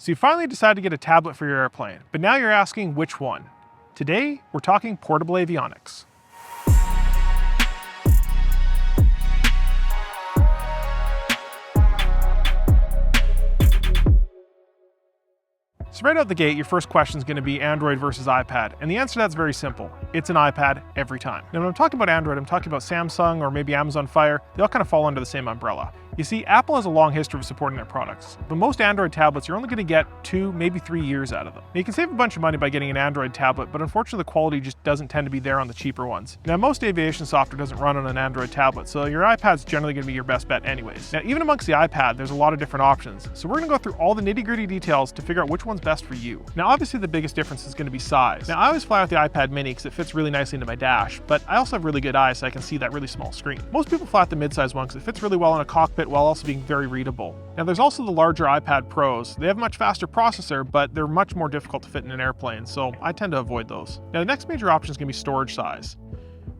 So you finally decided to get a tablet for your airplane, but now you're asking which one. Today, we're talking portable avionics. So right out the gate, your first question is going to be Android versus iPad, and the answer to that's very simple. It's an iPad every time. Now when I'm talking about Android, I'm talking about Samsung or maybe Amazon Fire. They all kind of fall under the same umbrella. You see, Apple has a long history of supporting their products, but most Android tablets you're only going to get 2, maybe 3 years out of them. Now you can save a bunch of money by getting an Android tablet, but unfortunately the quality just doesn't tend to be there on the cheaper ones. Now most aviation software doesn't run on an Android tablet, so your iPad's generally going to be your best bet anyways. Now even amongst the iPad, there's a lot of different options, so we're going to go through all the nitty-gritty details to figure out which one's best for you. Now obviously the biggest difference is going to be size. Now I always fly with the iPad mini because it fits really nicely into my dash, but I also have really good eyes so I can see that really small screen. Most people fly with the mid-size one because it fits really well in a cockpit while also being very readable. Now there's also the larger iPad Pros. They have a much faster processor, but they're much more difficult to fit in an airplane, so I tend to avoid those. Now the next major option is going to be storage size.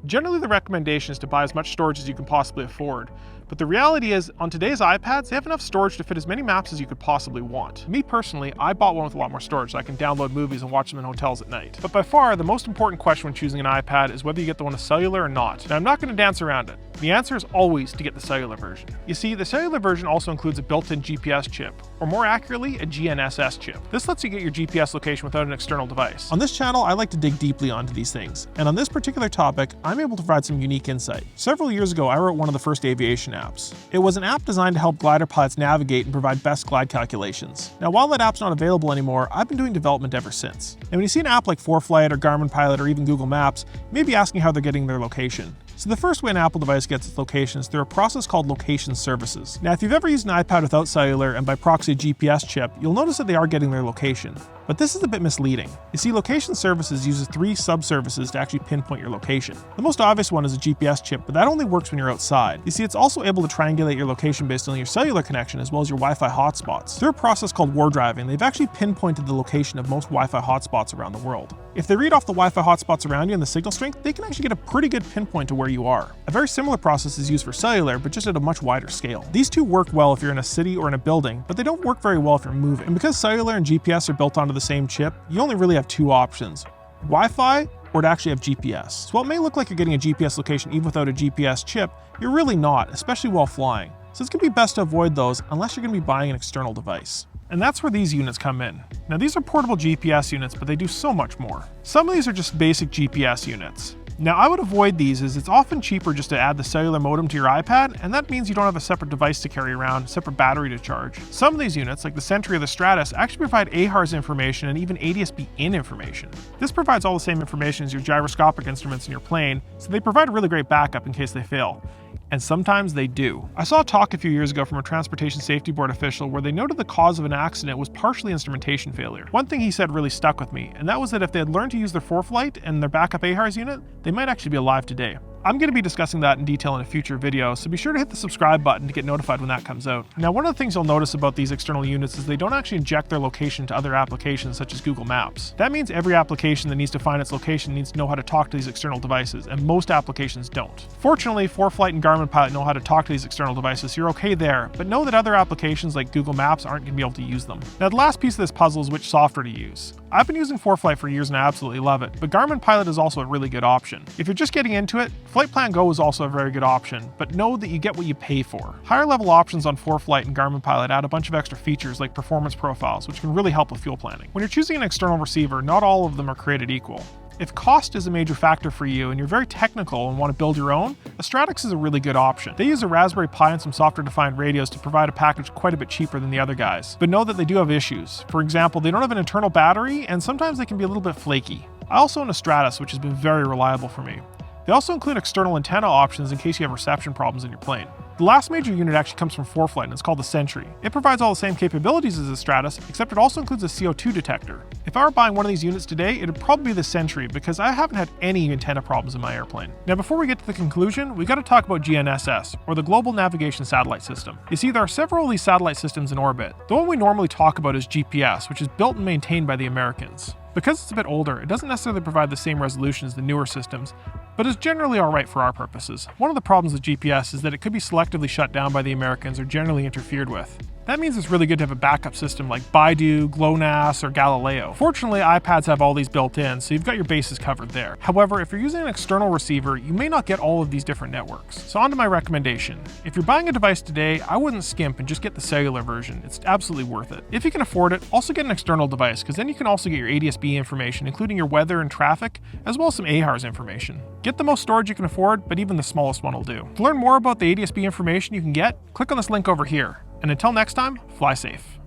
Generally the recommendation is to buy as much storage as you can possibly afford, but the reality is, on today's iPads, they have enough storage to fit as many maps as you could possibly want. Me personally, I bought one with a lot more storage so I can download movies and watch them in hotels at night. But by far, the most important question when choosing an iPad is whether you get the one with cellular or not. Now I'm not going to dance around it. The answer is always to get the cellular version. You see, the cellular version also includes a built-in GPS chip, or more accurately, a GNSS chip. This lets you get your GPS location without an external device. On this channel, I like to dig deeply onto these things, and on this particular topic, I'm able to provide some unique insight. Several years ago, I wrote one of the first aviation apps. It was an app designed to help glider pilots navigate and provide best glide calculations. Now, while that app's not available anymore, I've been doing development ever since. And when you see an app like ForeFlight or Garmin Pilot or even Google Maps, you may be asking how they're getting their location. So the first way an Apple device gets its location is through a process called location services. Now if you've ever used an iPad without cellular and by proxy a GPS chip, you'll notice that they are getting their location. But this is a bit misleading. You see, location services uses 3 sub-services to actually pinpoint your location. The most obvious one is a GPS chip, but that only works when you're outside. You see, it's also able to triangulate your location based on your cellular connection as well as your Wi-Fi hotspots. Through a process called war driving, they've actually pinpointed the location of most Wi-Fi hotspots around the world. If they read off the Wi-Fi hotspots around you and the signal strength, they can actually get a pretty good pinpoint to where you are. A very similar process is used for cellular, but just at a much wider scale. These two work well if you're in a city or in a building, but they don't work very well if you're moving. And because cellular and GPS are built onto the same chip, you only really have 2 options: Wi-Fi or to actually have GPS. So while it may look like you're getting a GPS location even without a GPS chip, you're really not, especially while flying. So it's going to be best to avoid those unless you're going to be buying an external device. And that's where these units come in. Now these are portable GPS units, but they do so much more. Some of these are just basic GPS units. Now I would avoid these as it's often cheaper just to add the cellular modem to your iPad, and that means you don't have a separate device to carry around, separate battery to charge. Some of these units, like the Sentry or the Stratux, actually provide AHRS information and even ADS-B-in information. This provides all the same information as your gyroscopic instruments in your plane, so they provide a really great backup in case they fail. And sometimes they do. I saw a talk a few years ago from a Transportation Safety Board official where they noted the cause of an accident was partially instrumentation failure. One thing he said really stuck with me, and that was that if they had learned to use their ForeFlight and their backup AHRS unit, they might actually be alive today. I'm going to be discussing that in detail in a future video, so be sure to hit the subscribe button to get notified when that comes out. Now, one of the things you'll notice about these external units is they don't actually inject their location to other applications such as Google Maps. That means every application that needs to find its location needs to know how to talk to these external devices, and most applications don't. Fortunately, ForeFlight and Garmin Pilot know how to talk to these external devices, so you're okay there, but know that other applications like Google Maps aren't going to be able to use them. Now, the last piece of this puzzle is which software to use. I've been using ForeFlight for years and I absolutely love it, but Garmin Pilot is also a really good option. If you're just getting into it, Flight Plan Go is also a very good option, but know that you get what you pay for. Higher level options on ForeFlight and Garmin Pilot add a bunch of extra features like performance profiles, which can really help with fuel planning. When you're choosing an external receiver, not all of them are created equal. If cost is a major factor for you and you're very technical and want to build your own, a Stratux is a really good option. They use a Raspberry Pi and some software-defined radios to provide a package quite a bit cheaper than the other guys. But know that they do have issues. For example, they don't have an internal battery and sometimes they can be a little bit flaky. I also own a Stratux, which has been very reliable for me. They also include external antenna options in case you have reception problems in your plane. The last major unit actually comes from ForeFlight and it's called the Sentry. It provides all the same capabilities as the Stratux, except it also includes a CO2 detector. If I were buying one of these units today, it'd probably be the Sentry because I haven't had any antenna problems in my airplane. Now before we get to the conclusion, we got to talk about GNSS, or the Global Navigation Satellite System. You see, there are several of these satellite systems in orbit. The one we normally talk about is GPS, which is built and maintained by the Americans. Because it's a bit older, it doesn't necessarily provide the same resolution as the newer systems, but is generally alright for our purposes. One of the problems with GPS is that it could be selectively shut down by the Americans or generally interfered with. That means it's really good to have a backup system like Baidu, GLONASS, or Galileo. Fortunately, iPads have all these built in, so you've got your bases covered there. However, if you're using an external receiver, you may not get all of these different networks. So on to my recommendation. If you're buying a device today, I wouldn't skimp and just get the cellular version. It's absolutely worth it. If you can afford it, also get an external device, because then you can also get your ADS-B information, including your weather and traffic, as well as some AHRS information. Get the most storage you can afford, but even the smallest one will do. To learn more about the ADS-B information you can get, click on this link over here. And until next time, fly safe.